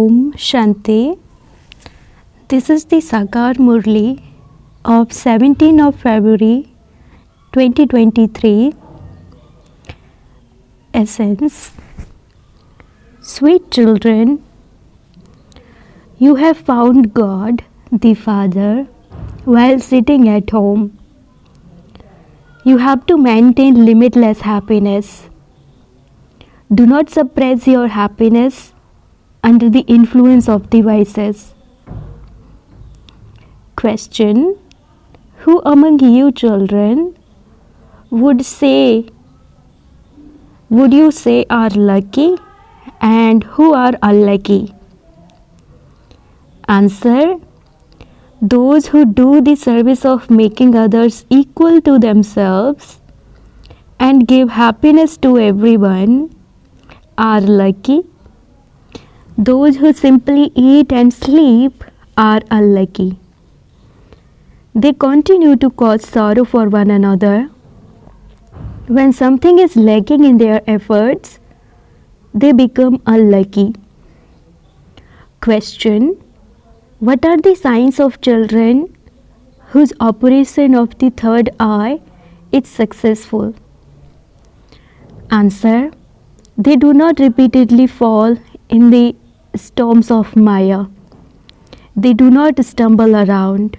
Om Shanti. This is the Sakar Murli of 17th of February 2023. Essence. Sweet children, you have found God, the Father, while sitting at home. You have to maintain limitless happiness. Do not suppress your happiness under the influence of devices. Question: who among you children would you say are lucky and who are unlucky? Answer: those who do the service of making others equal to themselves and give happiness to everyone are lucky. Those who simply eat and sleep are unlucky. They continue to cause sorrow for one another. When something is lacking in their efforts, they become unlucky. Question: what are the signs of children whose operation of the third eye is successful? Answer: they do not repeatedly fall in the storms of Maya. They do not stumble around.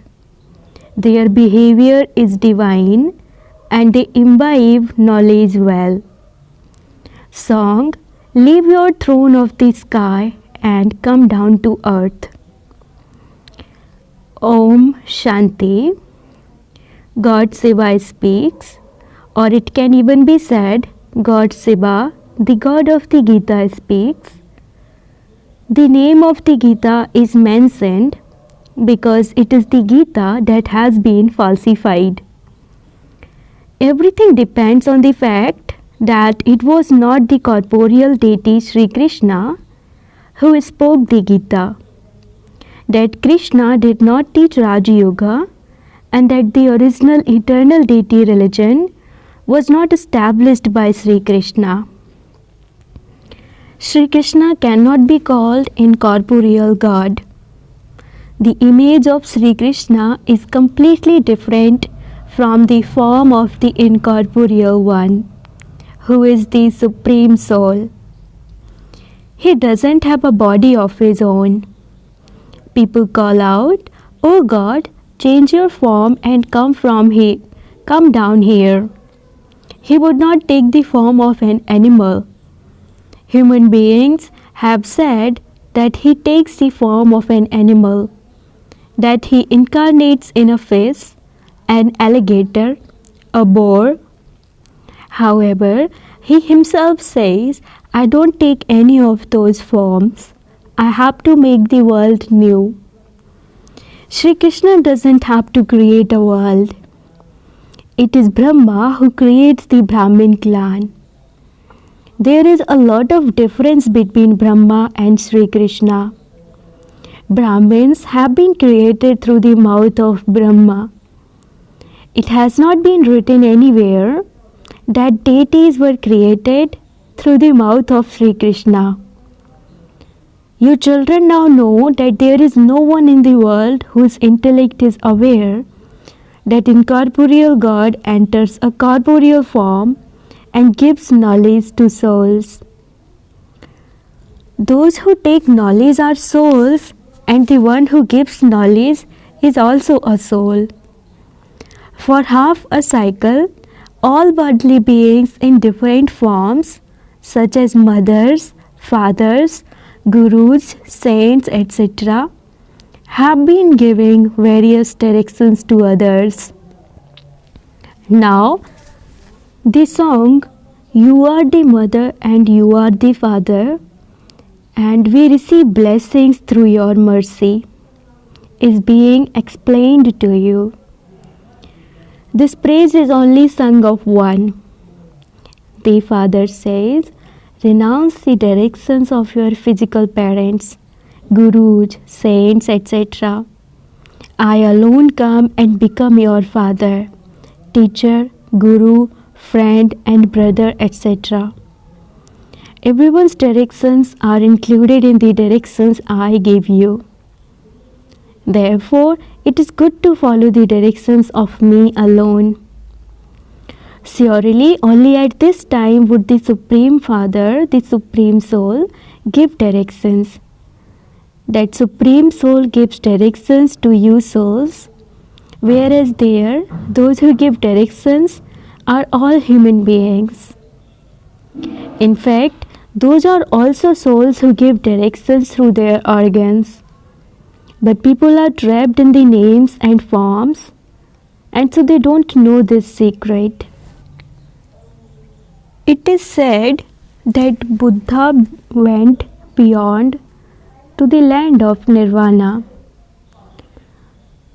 Their behavior is divine and they imbibe knowledge well. Song: leave your throne of the sky and come down to earth. Om Shanti. God Shiva speaks, or it can even be said, God Shiva, the God of the Gita, speaks. The name of the Gita is mentioned because it is the Gita that has been falsified. Everything depends on the fact that it was not the corporeal deity Sri Krishna who spoke the Gita, that Krishna did not teach Raja Yoga, and that the original eternal deity religion was not established by Sri Krishna. Sri Krishna cannot be called incorporeal God. The image of Sri Krishna is completely different from the form of the incorporeal one, who is the Supreme Soul. He doesn't have a body of his own. People call out, "Oh God, change your form and come down here." He would not take the form of an animal. Human beings have said that he takes the form of an animal, that he incarnates in a fish, an alligator, a boar. However, he himself says, "I don't take any of those forms. I have to make the world new." Sri Krishna doesn't have to create a world. It is Brahma who creates the Brahmin clan. There is a lot of difference between Brahma and Sri Krishna. Brahmins have been created through the mouth of Brahma. It has not been written anywhere that deities were created through the mouth of Sri Krishna. You children now know that there is no one in the world whose intellect is aware that incorporeal God enters a corporeal form and gives knowledge to souls. Those who take knowledge are souls, and the one who gives knowledge is also a soul. For half a cycle, all bodily beings in different forms, such as mothers, fathers, gurus, saints, etc., have been giving various directions to others. Now, the song "You are the mother and you are the father, and we receive blessings through your mercy" is being explained to you. This praise is only sung of one. The Father says, "Renounce the directions of your physical parents, gurus, saints, etc. I alone come and become your father, teacher, guru, friend and brother, etc. Everyone's directions are included in the directions I gave you. Therefore, it is good to follow the directions of me alone. Surely, only at this time would the Supreme Father, the Supreme Soul, give directions. That Supreme Soul gives directions to you souls, whereas there, those who give directions are all human beings. In fact, those are also souls who give directions through their organs. But people are trapped in the names and forms, and so they don't know this secret. It is said that Buddha went beyond to the land of Nirvana.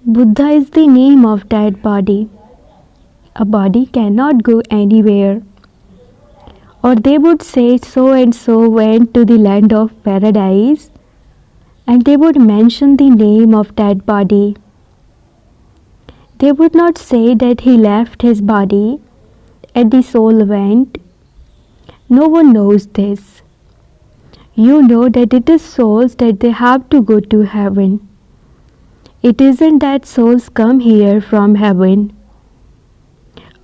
Buddha is the name of that body. A body cannot go anywhere. Or they would say so and so went to the land of paradise, and they would mention the name of that body. They would not say that he left his body and the soul went. No one knows this. You know that it is souls that they have to go to heaven. It isn't that souls come here from heaven.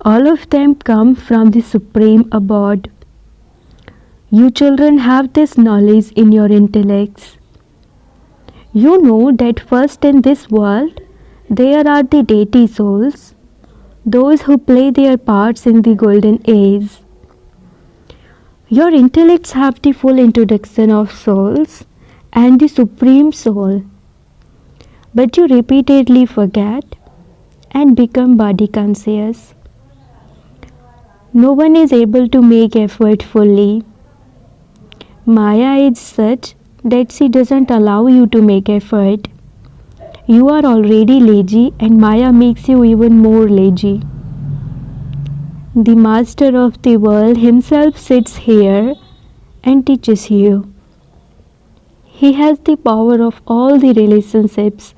All of them come from the Supreme Abode. You children have this knowledge in your intellects. You know that first in this world there are the deity souls, those who play their parts in the golden age. Your intellects have the full introduction of souls and the Supreme Soul, but you repeatedly forget and become body conscious. No one is able to make effort fully. Maya is such that she doesn't allow you to make effort. You are already lazy and Maya makes you even more lazy. The master of the world himself sits here and teaches you. He has the power of all the relationships,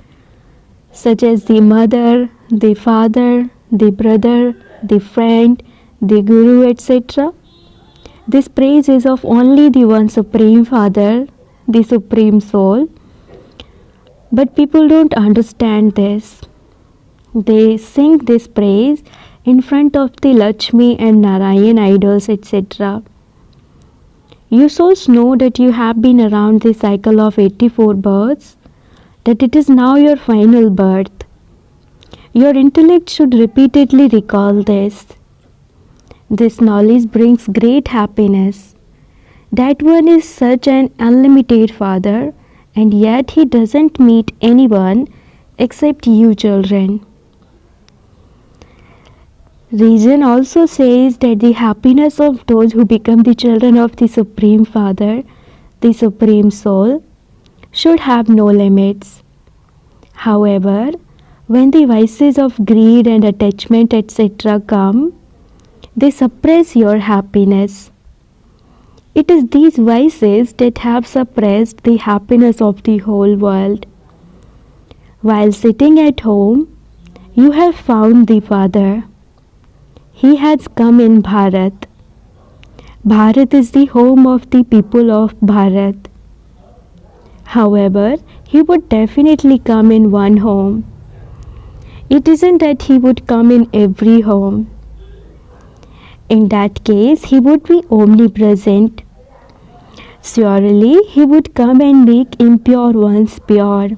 such as the mother, the father, the brother, the friend, the guru, etc. This praise is of only the one Supreme Father, the Supreme Soul. But people don't understand this. They sing this praise in front of the Lakshmi and Narayan idols, etc. You souls know that you have been around the cycle of 84 births, that it is now your final birth. Your intellect should repeatedly recall this. This knowledge brings great happiness. That one is such an unlimited Father, and yet he doesn't meet anyone except you children. Reason also says that the happiness of those who become the children of the Supreme Father, the Supreme Soul, should have no limits. However, when the vices of greed and attachment, etc., come, they suppress your happiness. It is these vices that have suppressed the happiness of the whole world. While sitting at home, you have found the Father. He has come in Bharat. Bharat is the home of the people of Bharat. However, he would definitely come in one home. It isn't that he would come in every home. In that case, he would be omnipresent. Surely, he would come and make impure ones pure.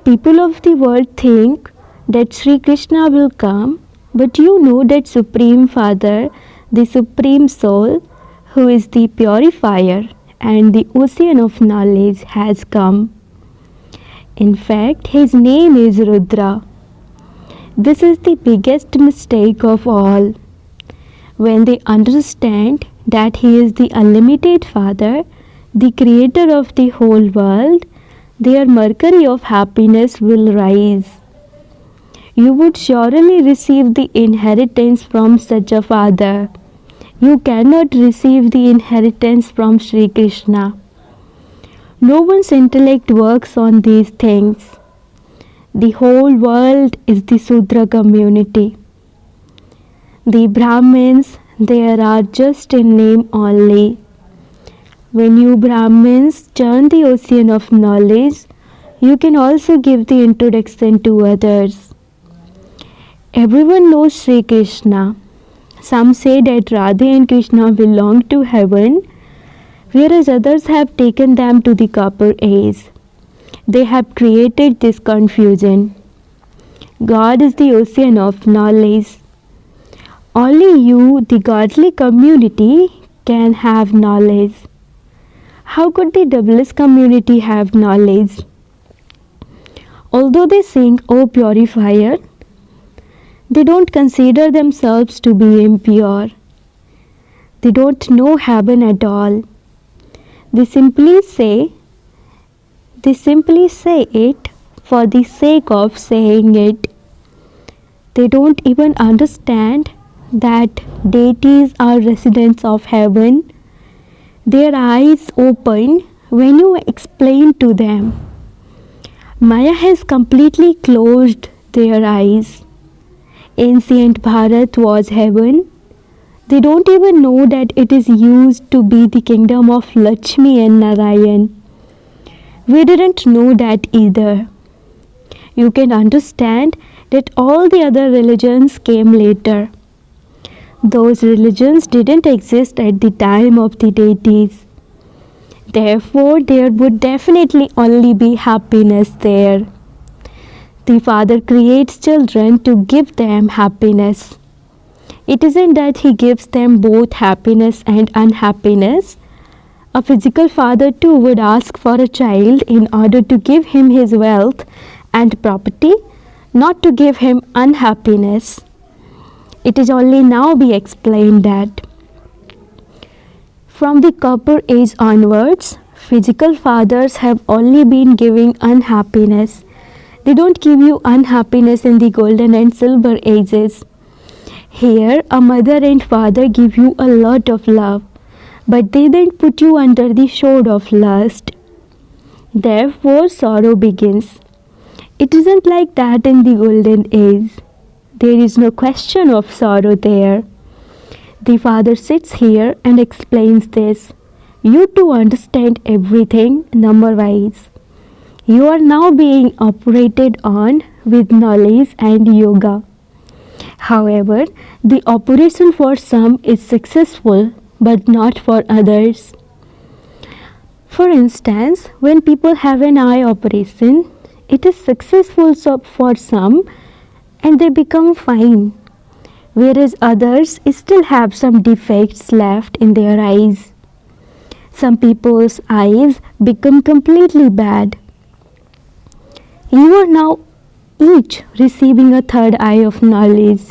People of the world think that Sri Krishna will come, but you know that Supreme Father, the Supreme Soul, who is the purifier and the ocean of knowledge, has come. In fact, his name is Rudra. This is the biggest mistake of all. When they understand that he is the unlimited Father, the creator of the whole world, their mercury of happiness will rise. You would surely receive the inheritance from such a Father. You cannot receive the inheritance from Sri Krishna. No one's intellect works on these things. The whole world is the Sudra community. The Brahmins, They are just in name only. When you Brahmins churn the ocean of knowledge, you can also give the introduction to others. Everyone knows Sri Krishna. Some say that Radha and Krishna belong to heaven, whereas others have taken them to the copper age. They have created this confusion. God is the ocean of knowledge. Only you, the godly community, can have knowledge. How could the doublest community have knowledge? Although they sing, O purifier, they don't consider themselves to be impure. They don't know heaven at all. They simply say it for the sake of saying it. They don't even understand that deities are residents of heaven. Their eyes open when you explain to them. Maya has completely closed their eyes. Ancient Bharat was heaven. They don't even know that it is used to be the kingdom of Lakshmi and Narayan. We didn't know that either. You can understand that all the other religions came later. Those religions didn't exist at the time of the deities. Therefore, there would definitely only be happiness there. The Father creates children to give them happiness. It isn't that He gives them both happiness and unhappiness. A physical father too would ask for a child in order to give him his wealth and property, not to give him unhappiness. It is only now be explained that from the Copper Age onwards, physical fathers have only been giving unhappiness. They don't give you unhappiness in the Golden and Silver Ages. Here, a mother and father give you a lot of love, but they then put you under the shade of lust. Therefore, sorrow begins. It isn't like that in the Golden Age. There is no question of sorrow there. The Father sits here and explains this. You too understand everything number-wise. You are now being operated on with knowledge and yoga. However, the operation for some is successful but not for others. For instance, when people have an eye operation, it is successful for some and they become fine, whereas others still have some defects left in their eyes. Some people's eyes become completely bad. You are now each receiving a third eye of knowledge.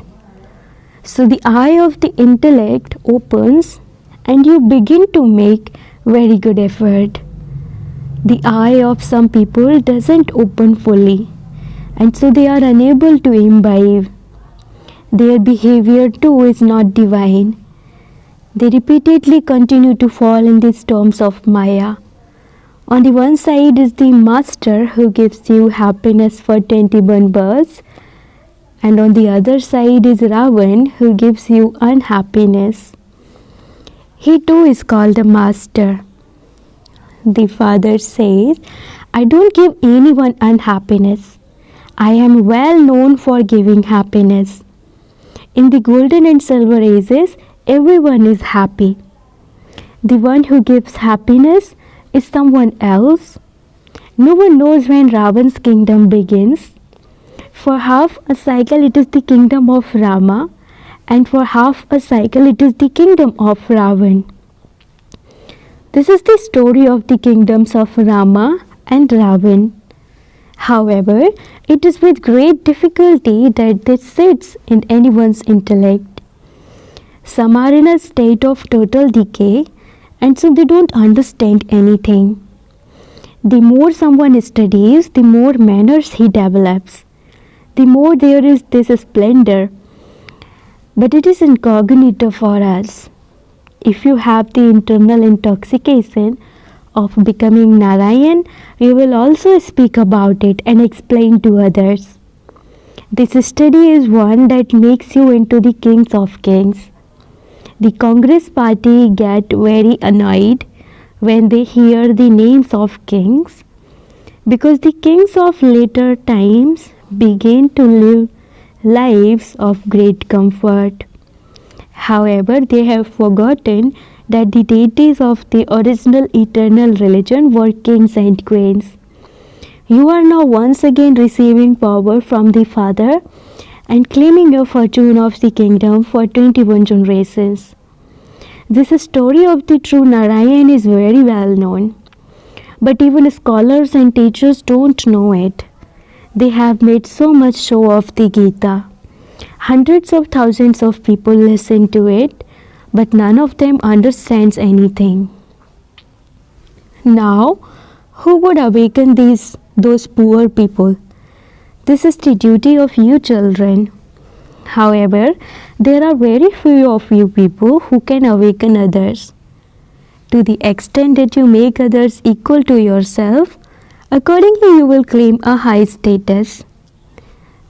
So the eye of the intellect opens and you begin to make very good effort. The eye of some people doesn't open fully, and so they are unable to imbibe. Their behavior too is not divine. They repeatedly continue to fall in the storms of Maya. On the one side is the master who gives you happiness for 21 births, and on the other side is Ravan who gives you unhappiness. He too is called a master. The Father says, I don't give anyone unhappiness. I am well known for giving happiness. In the Golden and Silver Ages, everyone is happy. The one who gives happiness is someone else. No one knows when Ravan's kingdom begins. For half a cycle it is the kingdom of Rama, and for half a cycle it is the kingdom of Ravan. This is the story of the kingdoms of Rama and Ravan. However, it is with great difficulty that this sits in anyone's intellect. Some are in a state of total decay, and so they don't understand anything. The more someone studies, the more manners he develops. The more there is this splendor. But it is incognito for us. If you have the internal intoxication of becoming Narayan, you will also speak about it and explain to others. This study is one that makes you into the kings of kings. The Congress party get very annoyed when they hear the names of kings, because the kings of later times began to live lives of great comfort. However, they have forgotten that the deities of the original eternal religion were kings and queens. You are now once again receiving power from the Father and claiming your fortune of the kingdom for 21 generations. This story of the true Narayan is very well known, but even scholars and teachers don't know it. They have made so much show of the Gita. Hundreds of thousands of people listen to it, but none of them understands anything. Now, who would awaken those poor people? This is the duty of you children. However, there are very few of you people who can awaken others. To the extent that you make others equal to yourself, accordingly you will claim a high status.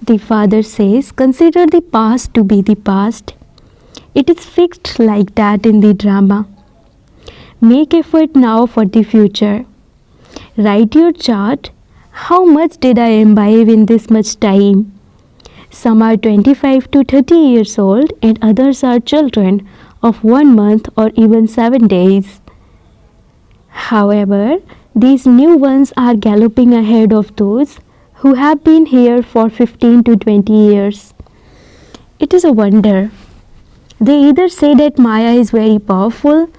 The Father says, consider the past to be the past. It is fixed like that in the drama. Make effort now for the future. Write your chart. How much did I imbibe in this much time? Some are 25 to 30 years old and others are children of 1 month or even 7 days. However, these new ones are galloping ahead of those who have been here for 15 to 20 years. It is a wonder. They either say that Maya is very powerful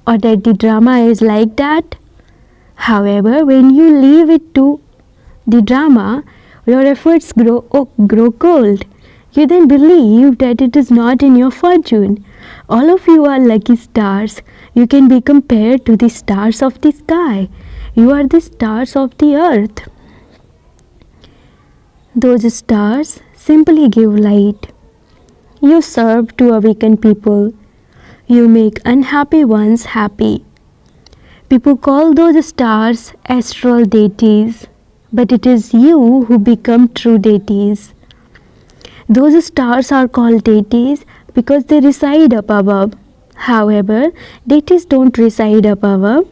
or that the drama is like that. However, when you leave it to the drama, your efforts grow cold. You then believe that it is not in your fortune. All of you are lucky stars. You can be compared to the stars of the sky. You are the stars of the earth. Those stars simply give light. You serve to awaken people. You make unhappy ones happy. People call those stars astral deities, but it is you who become true deities. Those stars are called deities because they reside up above. However, deities don't reside up above.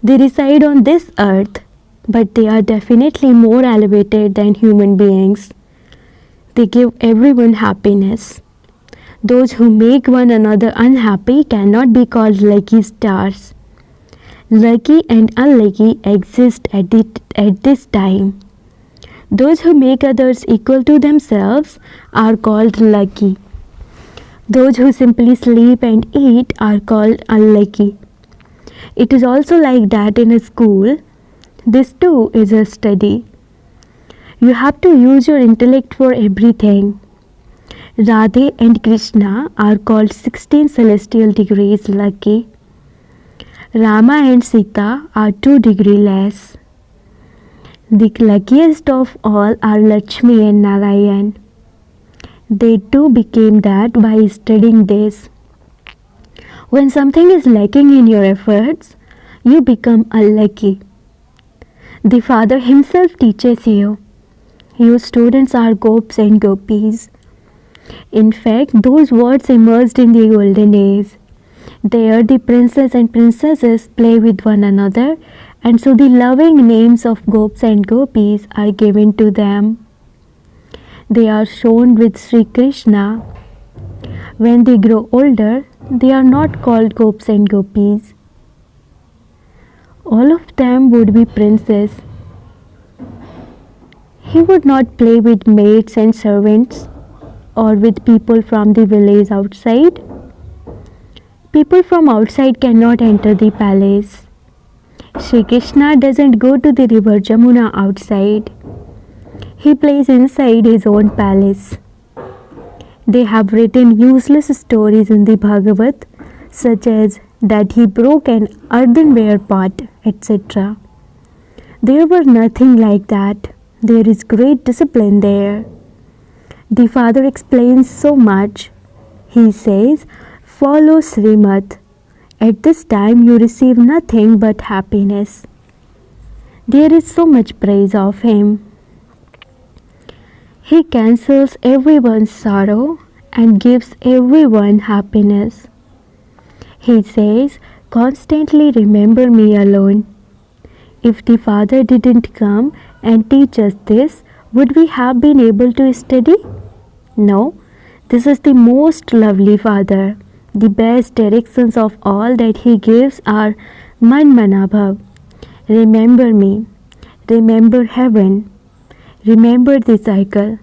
They reside on this earth, but they are definitely more elevated than human beings. They give everyone happiness. Those who make one another unhappy cannot be called lucky stars. Lucky and unlucky exist at this time. Those who make others equal to themselves are called lucky. Those who simply sleep and eat are called unlucky. It is also like that in a school. This too is a study. You have to use your intellect for everything. Radhe and Krishna are called 16 celestial degrees lucky. Rama and Sita are 2 degrees less. The luckiest of all are Lakshmi and Narayan. They too became that by studying this. When something is lacking in your efforts, you become unlucky. The Father himself teaches you. Your students are gopis and gopis. In fact, those words emerged in the golden age. There the princes and princesses play with one another, and so the loving names of gopis and gopis are given to them. They are shown with Sri Krishna. When they grow older, they are not called gopis and gopis. All of them would be princes. He would not play with maids and servants or with people from the village outside. People from outside cannot enter the palace. Sri Krishna doesn't go to the river Jamuna outside. He plays inside his own palace. They have written useless stories in the Bhagavad, such as that he broke an earthenware pot, etc. There were nothing like that. There is great discipline there. The Father explains so much. He says, follow Srimad. At this time you receive nothing but happiness. There is so much praise of him. He cancels everyone's sorrow and gives everyone happiness. He says, constantly remember me alone. If the Father didn't come and teach us this, would we have been able to study? No. This is the most lovely Father. The best directions of all that He gives are Man Manabhav. Remember me. Remember heaven. Remember the cycle.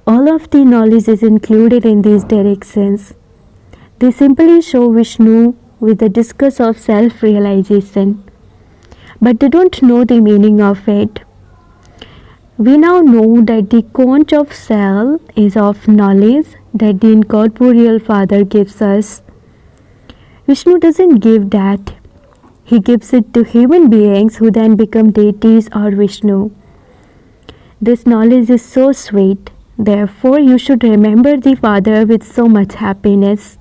All of the knowledge is included in these directions. They simply show Vishnu with the discourse of self-realization, but they don't know the meaning of it. We now know that the conch of shell is of knowledge that the incorporeal Father gives us. Vishnu doesn't give that. He gives it to human beings who then become deities or Vishnu. This knowledge is so sweet. Therefore, you should remember the Father with so much happiness.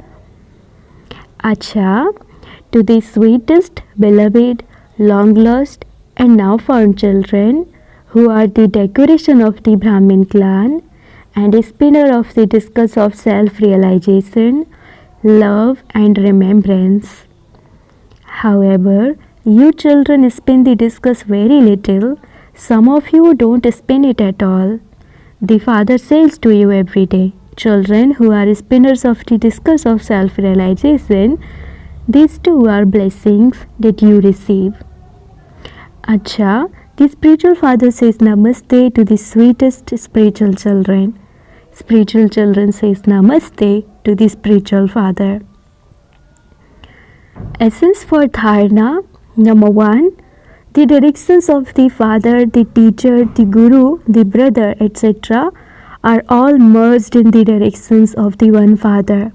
Acha, to the sweetest, beloved, long-lost and now found children, who are the decoration of the Brahmin clan and a spinner of the discus of self-realization, love and remembrance. However, you children spin the discus very little. Some of you don't spin it at all. The Father says to you every day, children who are spinners of the discus of self-realization, these two are blessings that you receive. Acha, the spiritual Father says Namaste to the sweetest spiritual children. Spiritual children says Namaste to the spiritual Father. Essence for Dharana. Number 1. The directions of the Father, the teacher, the Guru, the brother, etc. are all merged in the directions of the one Father.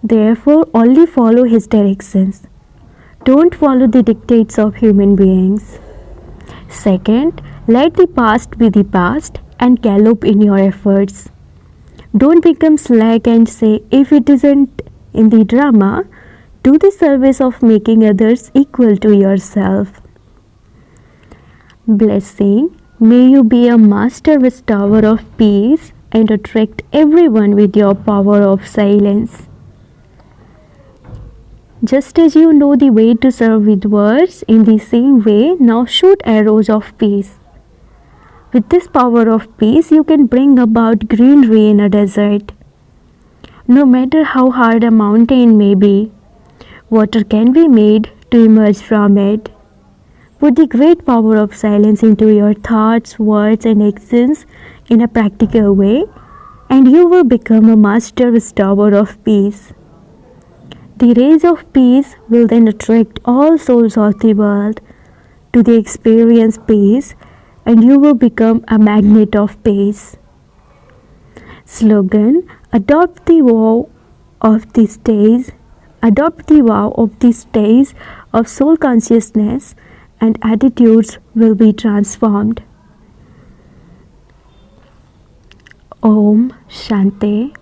Therefore, only follow His directions. Don't follow the dictates of human beings. Second, let the past be the past and gallop in your efforts. Don't become slack and say, if it isn't in the drama, do the service of making others equal to yourself. Blessing, may you be a master restorer of peace and attract everyone with your power of silence. Just as you know the way to serve with words, in the same way, now shoot arrows of peace. With this power of peace, you can bring about greenery in a desert. No matter how hard a mountain may be, water can be made to emerge from it. Put the great power of silence into your thoughts, words, and actions in a practical way, and you will become a master restorer of peace. The rays of peace will then attract all souls of the world to the experience peace, and you will become a magnet of peace. Slogan: adopt the vow of the stage. Adopt the vow of the stage of soul consciousness, and attitudes will be transformed. Om Shanti.